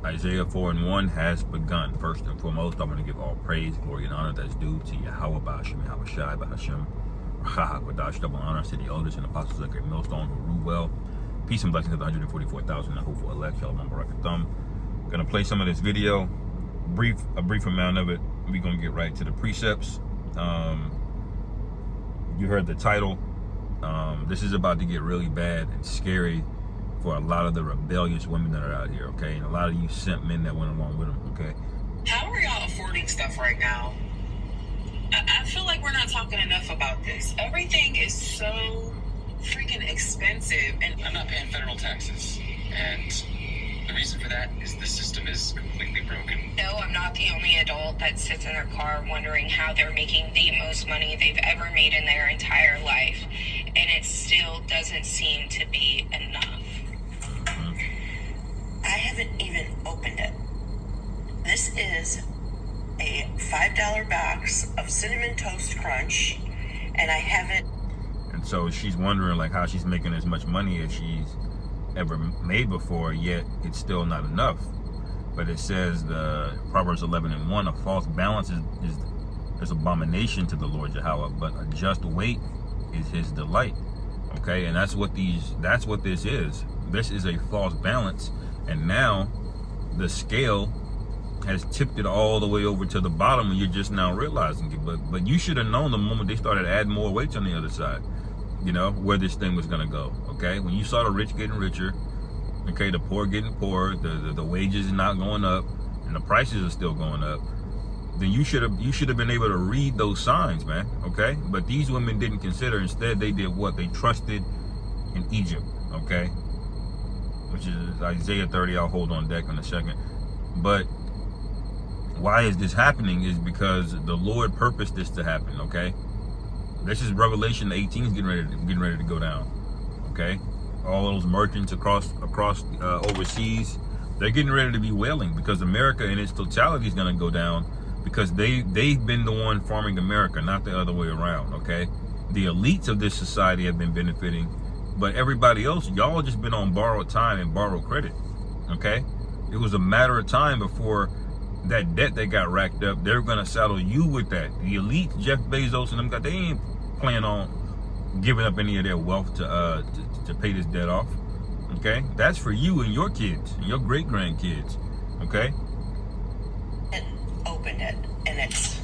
Isaiah 4:1 has begun. First and foremost, I want to give all praise, glory, and honor that's due to Yahweh Ba'ashem, Yahweh Shai, Ba'ashem, Rachah, double honor to the elders and apostles of Great Millstone who rule well. Peace and blessings to the 144,000 that hope for elect. Shalom Barakathum. Gonna play some of this video, a brief amount of it. We're gonna get right to the precepts. You heard the title. This is about to get really bad and scary for a lot of the rebellious women that are out here, okay? And a lot of you simp men that went along with them, okay? How are y'all affording stuff right now? I feel like we're not talking enough about this. Everything is so freaking expensive, and I'm not paying federal taxes, and the reason for that is the system is completely broken. No, I'm not the only adult that sits in their car wondering how they're making the most money they've ever made in their entire life, and it still doesn't seem to be enough. I haven't even opened it. This is a $5 box of Cinnamon Toast Crunch, and I haven't. And so she's wondering like how she's making as much money as she's ever made before, yet it's still not enough. But it says the Proverbs 11:1, a false balance is abomination to the Lord Yahweh, but a just weight is his delight. Okay, and that's what this is. This is a false balance, and now the scale has tipped it all the way over to the bottom, and you're just now realizing it. But you should have known the moment they started adding more weights on the other side, you know, where this thing was gonna go. Okay, when you saw the rich getting richer, okay, the poor getting poorer, the wages are not going up, and the prices are still going up, then you should have been able to read those signs, man. Okay, but these women didn't consider. Instead, they did what? They trusted in Egypt. Okay, which is Isaiah 30. I'll hold on deck in a second. But why is this happening? Is because the Lord purposed this to happen. Okay, this is Revelation 18 is getting ready to go down. Okay, all those merchants across overseas, they're getting ready to be wailing because America in its totality is going to go down, because they've been the one farming America, not the other way around. Okay, the elites of this society have been benefiting, but everybody else, y'all just been on borrowed time and borrowed credit. Okay, it was a matter of time before that debt that got racked up, they're gonna saddle you with that. The elite, Jeff Bezos and them guys, they ain't planning on giving up any of their wealth to pay this debt off. Okay, that's for you and your kids and your great grandkids. Okay. And opened it, and it's.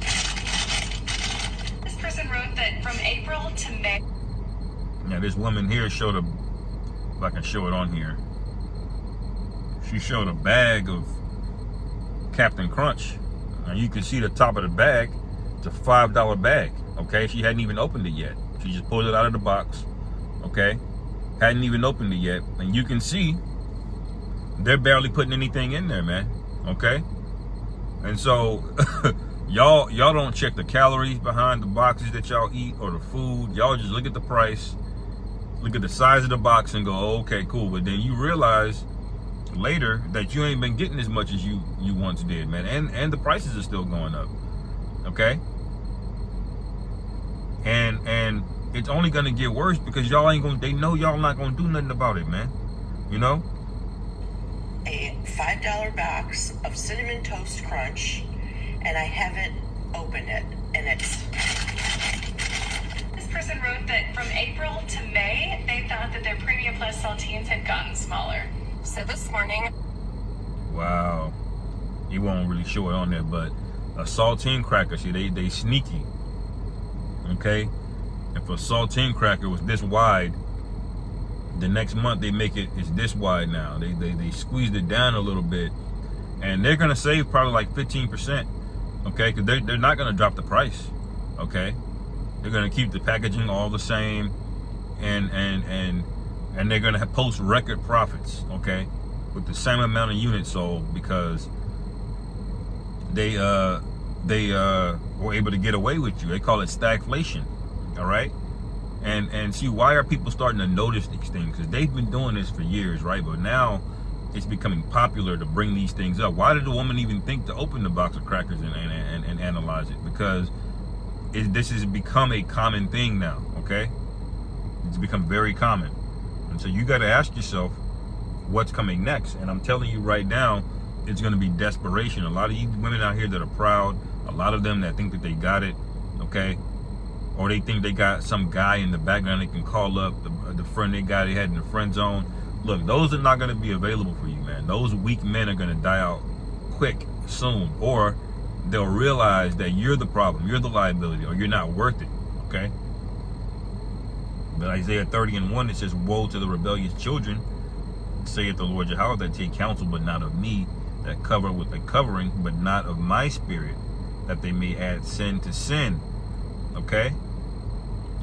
This person wrote that from April to May. Now this woman here showed if I can show it on here. She showed a bag of Captain Crunch. Now you can see the top of the bag. It's a $5 bag. Okay, she hadn't even opened it yet. She just pulled it out of the box. Okay, hadn't even opened it yet, and you can see they're barely putting anything in there, man. Okay, and so y'all don't check the calories behind the boxes that y'all eat or the food. Y'all just look at the price, look at the size of the box, and go, oh, okay, cool. But then you realize later that you ain't been getting as much as you once did, man, and the prices are still going up. Okay, and it's only gonna get worse because they know y'all not gonna do nothing about it, man. You know, A $5 box of Cinnamon Toast Crunch, and I haven't opened it, and it's. This person wrote that from April to May, they thought that their Premium Plus saltines had gotten smaller. So this morning. wow, you won't really show it on there, but a saltine cracker, see, they sneaky. Okay, if a saltine cracker was this wide, the next month they make it's this wide now. They squeezed it down a little bit, and they're gonna save probably like 15%. Okay, because they're not gonna drop the price. Okay, they're gonna keep the packaging all the same, and they're gonna post record profits. Okay, with the same amount of units sold, because they were able to get away with you. They call it stagflation. All right, and see, why are people starting to notice these things? Because they've been doing this for years, right? But now it's becoming popular to bring these things up. Why did the woman even think to open the box of crackers and analyze it? Because this has become a common thing now. Okay, it's become very common, and so you got to ask yourself what's coming next. And I'm telling you right now, it's going to be desperation. A lot of you women out here that are proud, a lot of them that think that they got it, okay, or they think they got some guy in the background they can call up, the friend they got they had in the friend zone. Look, those are not going to be available for you, man. Those weak men are going to die out quick, soon, or they'll realize that you're the problem, you're the liability, or you're not worth it, okay? But Isaiah 30:1, it says, woe to the rebellious children, saith the Lord Jehovah, that take counsel, but not of me, that cover with the covering, but not of my spirit, that they may add sin to sin, okay?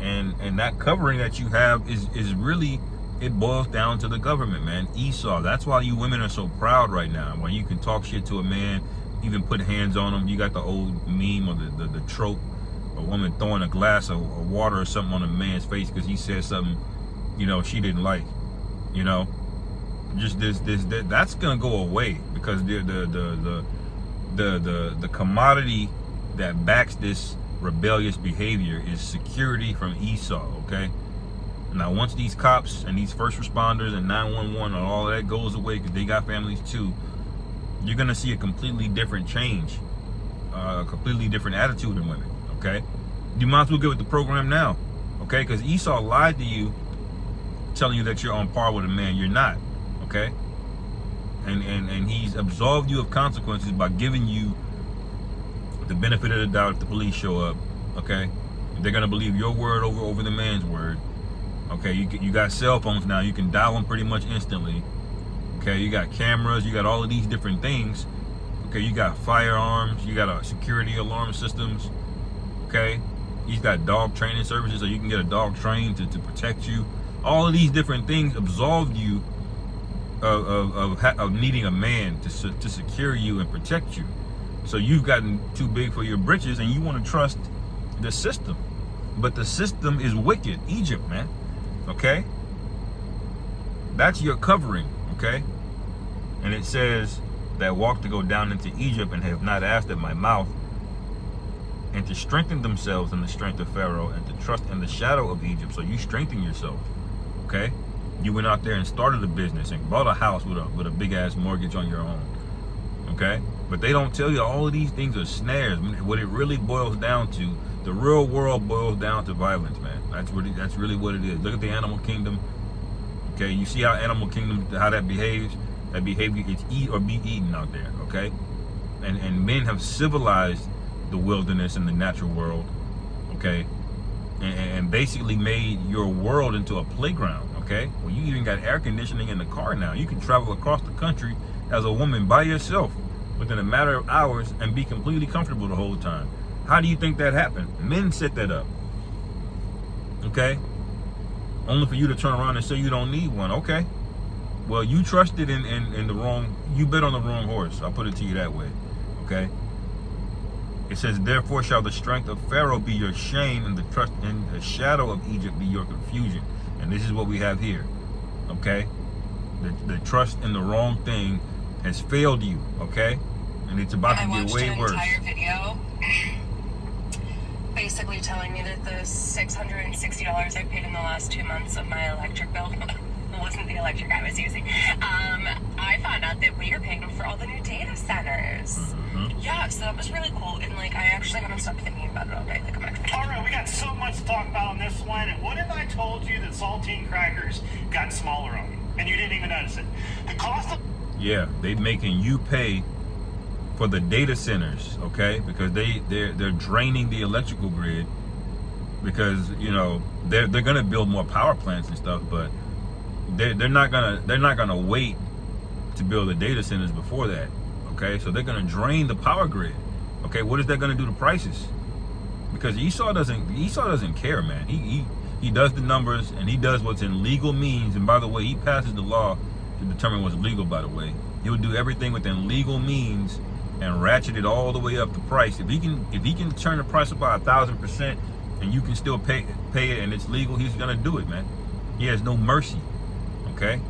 And that covering that you have is really, it boils down to the government, man. Esau. That's why you women are so proud right now. When you can talk shit to a man, even put hands on him. You got the old meme or the trope, a woman throwing a glass of water or something on a man's face because he said something, you know, she didn't like. You know, just that's gonna go away because the commodity that backs this rebellious behavior is security from Esau. Okay. Now, once these cops and these first responders and 911 and all that goes away, because they got families too, you're going to see a completely different change, a completely different attitude in women, okay? You might as well get with the program now, okay? Because Esau lied to you, telling you that you're on par with a man. You're not, okay? And he's absolved you of consequences by giving you the benefit of the doubt if the police show up, okay? They're going to believe your word over the man's word. Okay, you got cell phones now. You can dial them pretty much instantly. Okay, you got cameras. You got all of these different things. Okay, you got firearms. You got security alarm systems. Okay, he's got dog training services, so you can get a dog trained to protect you. All of these different things absolved you of needing a man to secure you and protect you. So you've gotten too big for your britches, and you want to trust the system. But the system is wicked. Egypt, man. Okay, that's your covering, okay? And it says that walk to go down into Egypt and have not asked at my mouth, and to strengthen themselves in the strength of Pharaoh, and to trust in the shadow of Egypt. So you strengthen yourself, okay? You went out there and started a business and bought a house with a big ass mortgage on your own, okay? But they don't tell you all of these things are snares. What it really boils down to, the real world boils down to violence, man. That's really what it is. Look at the animal kingdom. Okay, you see how animal kingdom, how that behaves. That behavior, it's eat or be eaten out there. Okay, and men have civilized the wilderness and the natural world. Okay, and basically made your world into a playground. Okay, well, you even got air conditioning in the car now. You can travel across the country as a woman by yourself within a matter of hours and be completely comfortable the whole time. How do you think that happened? Men set that up. Okay? Only for you to turn around and say you don't need one. Okay. Well, you trusted in the wrong, you bet on the wrong horse. I'll put it to you that way. Okay? It says, therefore shall the strength of Pharaoh be your shame, and the trust in the shadow of Egypt be your confusion. And this is what we have here. Okay? The trust in the wrong thing has failed you. Okay? And it's about to get way worse. I watched an entire video basically telling me that the $660 I paid in the last 2 months of my electric bill wasn't the electric I was using. I found out that we are paying for all the new data centers. Mm-hmm. Yeah, so that was really cool. And like, I actually haven't stopped thinking about it all day. Like, I'm actually. All right, we got so much to talk about on this one. And what if I told you that saltine crackers got smaller on you and you didn't even notice it? The cost of Yeah, they making you pay for the data centers, okay? Because they're draining the electrical grid, because you know they're gonna build more power plants and stuff, but they're not gonna wait to build the data centers before that, okay? So they're gonna drain the power grid, okay? What is that gonna do to prices? Because Esau doesn't care, man. He does the numbers and he does what's in legal means. And by the way, he passes the law to determine what's legal. By the way, he'll do everything within legal means and ratchet it all the way up the price. If he can turn the price up by 1,000% and you can still pay it and it's legal, he's gonna do it, man. He has no mercy. Okay,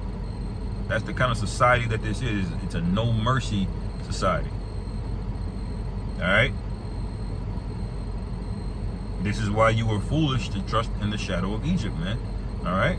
that's the kind of society that this is. It's a no mercy society. All right. This is why you were foolish to trust in the shadow of Egypt, man. All right.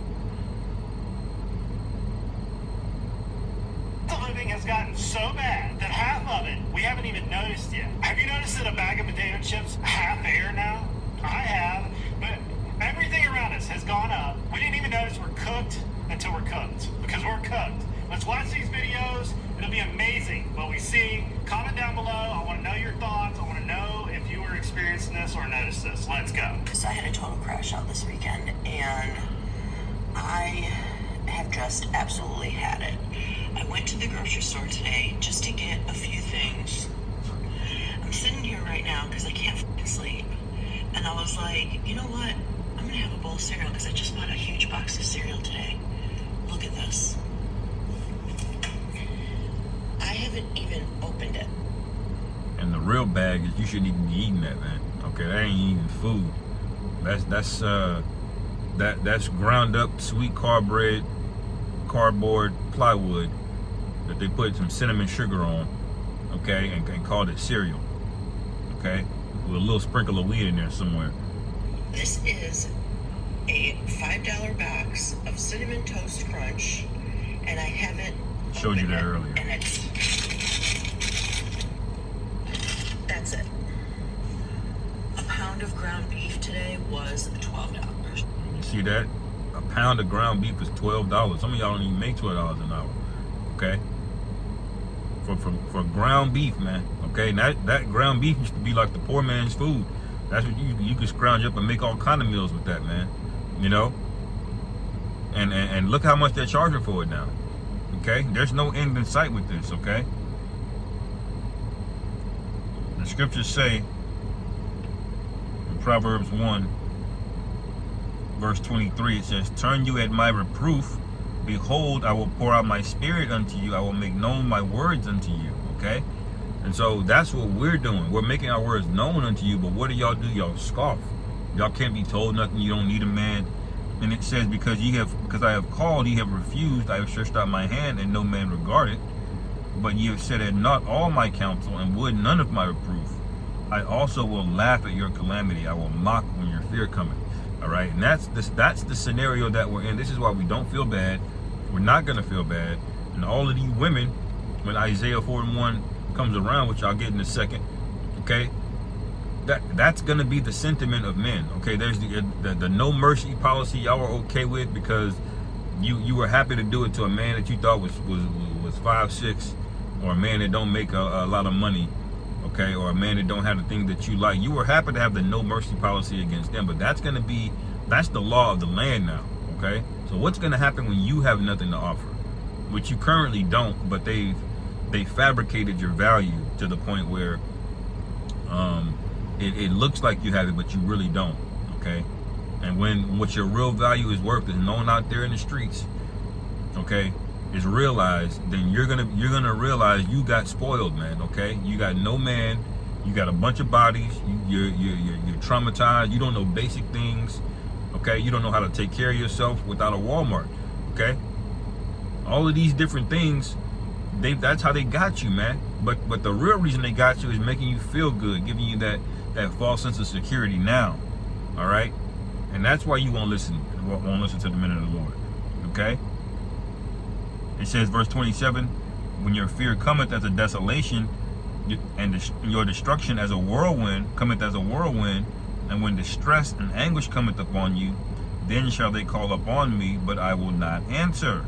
living has has gotten so bad that half of it we haven't even noticed yet. Have you noticed that a bag of potato chips half air now? I have, but everything around us has gone up. We didn't even notice we're cooked until we're cooked, because we're cooked. Let's watch these videos. It'll be amazing what we see. Comment down below. I want to know your thoughts. I want to know if you were experiencing this or noticed this. Let's go. So I had a total crash out this weekend, and I have just absolutely had it. I went to the grocery store today just to get a few things. I'm sitting here right now because I can't fucking sleep. And I was like, you know what? I'm going to have a bowl of cereal because I just bought a huge box of cereal today. Look at this. I haven't even opened it. And the real bag is you shouldn't even be eating that, man. Okay, that ain't even food. That's ground up sweet cardboard plywood that they put some cinnamon sugar on, okay, and called it cereal, okay, with a little sprinkle of weed in there somewhere. This is a $5 box of Cinnamon Toast Crunch, and I haven't Showed you opened that it, earlier. And that's it. A pound of ground beef today was $12. You see that? A pound of ground beef is $12. Some of y'all don't even make $12 an hour, okay? For ground beef, man, okay? And that ground beef used to be like the poor man's food. That's what you could scrounge up and make all kind of meals with that, man. You know? And look how much they're charging for it now. Okay? There's no end in sight with this, okay? The scriptures say in Proverbs 1, verse 23, it says, "Turn you at my reproof. Behold, I will pour out my spirit unto you. I will make known my words unto you." Okay? And so that's what we're doing. We're making our words known unto you, but what do? Y'all scoff. Y'all can't be told nothing. You don't need a man. And it says, because I have called, ye have refused. I have stretched out my hand, and no man regarded. But ye have set at naught all my counsel, and would none of my reproof. I also will laugh at your calamity. I will mock when your fear cometh. All right, and that's the scenario that we're in. This is why we don't feel bad. We're not gonna feel bad. And all of these women, when Isaiah 4:1 comes around, which I'll get in a second, okay, that's gonna be the sentiment of men. Okay, there's the no mercy policy y'all were okay with because you were happy to do it to a man that you thought was 5'6", or a man that don't make a lot of money, okay, or a man that don't have the thing that you like. You were happy to have the no mercy policy against them, but that's the law of the land now, okay? So what's gonna happen when you have nothing to offer, which you currently don't, but they fabricated your value to the point where it looks like you have it, but you really don't, okay? And when what your real value is worth is known out there in the streets, okay, is realized, then you're gonna realize you got spoiled, man. Okay, you got no man, you got a bunch of bodies, you're traumatized, you don't know basic things, okay, you don't know how to take care of yourself without a Walmart, okay. All of these different things, that's how they got you, man. But the real reason they got you is making you feel good, giving you that false sense of security now, all right. And that's why you won't listen to the men of the Lord, okay. It says, verse 27, when your fear cometh as a desolation, and your destruction as a whirlwind cometh as a whirlwind, and when distress and anguish cometh upon you, then shall they call upon me, but I will not answer.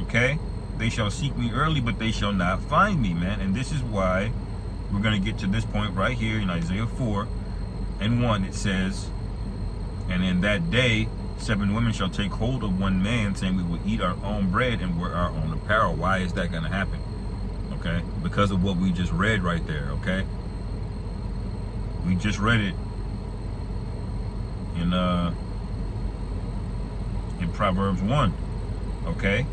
Okay? They shall seek me early, but they shall not find me, man. And this is why we're going to get to this point right here in Isaiah 4:1. It says, and in that day, 7 women shall take hold of one man, saying, we will eat our own bread and wear our own apparel. Why is that going to happen? Okay, because of what we just read right there. Okay, we just read it in Proverbs 1. Okay,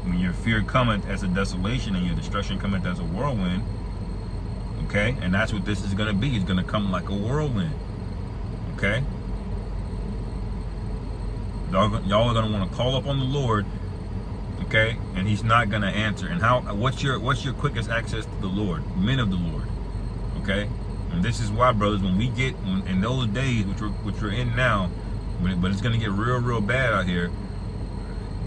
when your fear cometh as a desolation and your destruction cometh as a whirlwind. Okay, and that's what this is going to be. It's going to come like a whirlwind. Okay, y'all are going to want to call up on the Lord. Okay, and He's not going to answer. And what's your quickest access to the Lord? Men of the Lord. Okay, and this is why, brothers, when we get in those days, which we're in now, but it's going to get real bad out here.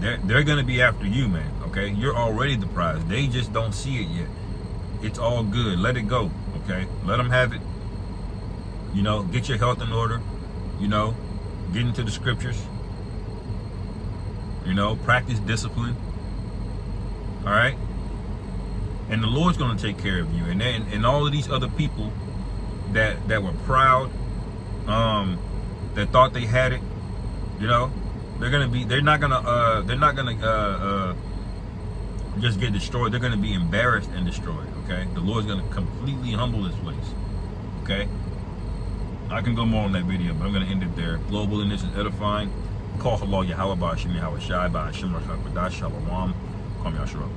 They're gonna be after you, man. Okay, you're already the prize. They just don't see it yet. It's all good. Let it go. Okay, let them have it. You know, get your health in order. You know, get into the scriptures. You know, practice discipline. All right, and the Lord's gonna take care of you. And then, and all of these other people that were proud, that thought they had it. You know, they're not gonna just get destroyed. They're gonna be embarrassed and destroyed. Okay, the Lord's gonna completely humble this place. Okay, I can go more on that video, but I'm gonna end it there. Global in this is edifying. Call Allah Yahweh Ba'ashim Yahweh Shai Ba'ashim Rakha Shalom. Kwame Asherah.